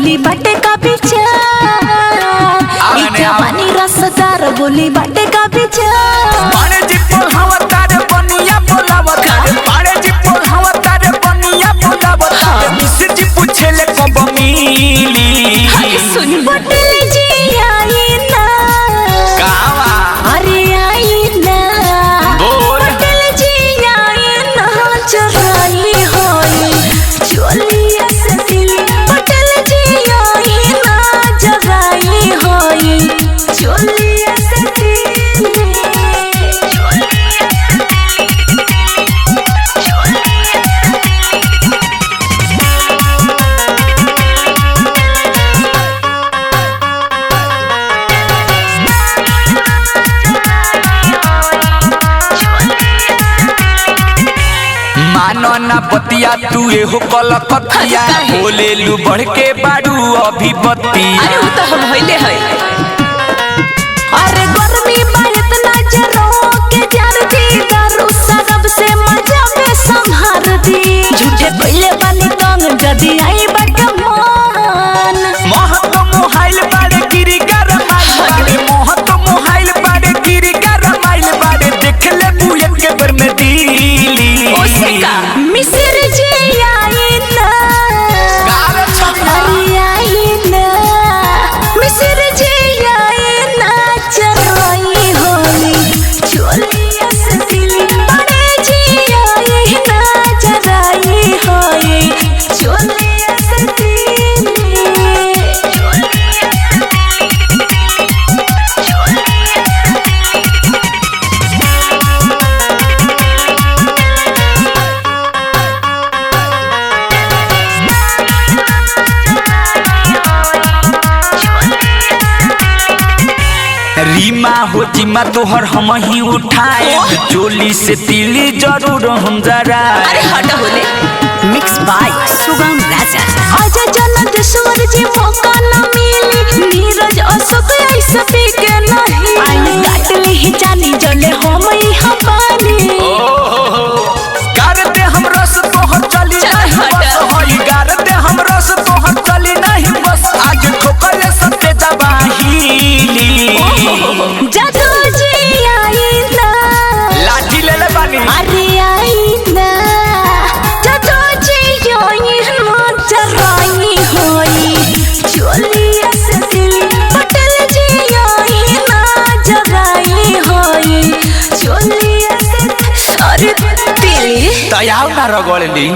बोली बाटे का विचार जवानी रसदार बोली बाटे का विचार पाड़े जी बोल हवा तारे बनिया बोलावत पाड़े जी बोल हवा तारे बनिया बोलावत मिस्र जी पूछे ले कब मिली हाय सुन बटल जी आई ना कावा अरे आई ना बोल बटल जी आई ना चराई होई चोलिया से दिल बटल जी आई ना जगाई होई चोलिया से दिल मानो ना बतिया तू हो कलकतिया बोले लू बढ़ के बाड़ू अभी बतिया अरे वो तो हम होइले है अरे गर्मी बढ़त ना जरो के जार दी दारू सरब से मजा में संहार दी झूठे पहले बानी तंग जदी आई बटमान महत मोहाइल बाड़े गिरी गरमाइल बाड़े महत मोहाइल बाड़े गिरी गरमाइल बाड़े देख ले बुयन के बर में दिली ओसे का मिस्र जी आई ना गाल छपा आई ना मिस्र जी आई ना चराई होली चोलिया से दिल बड़े जी आई ना चराई होली चोलिया से दिल रीमा हो जिम्मा तोहर हम ही उठाए चोली से तिली जरूर हम जरा अरे हट होले मिक्स बाय सुगम राजा आजा जनदेश्वर जी मौका न मिली नीरज अशोक ऐसा के नहीं आई काट ले ही जानी जले हम ही हमारी गार दे हम रस तोहर चली नहीं बस होई गार दे हम रस तोहर चली नहीं बस आज ठोकर सत्ते दबाहीली जादू जी आई ना लाठी ले ले बानी अरे आई ना जादू जी आई ना चराई होई चोलिया से दिल पटल जी आई ना जगाई होई चोलिया से अरे दिल तयाव ना रगड़ली।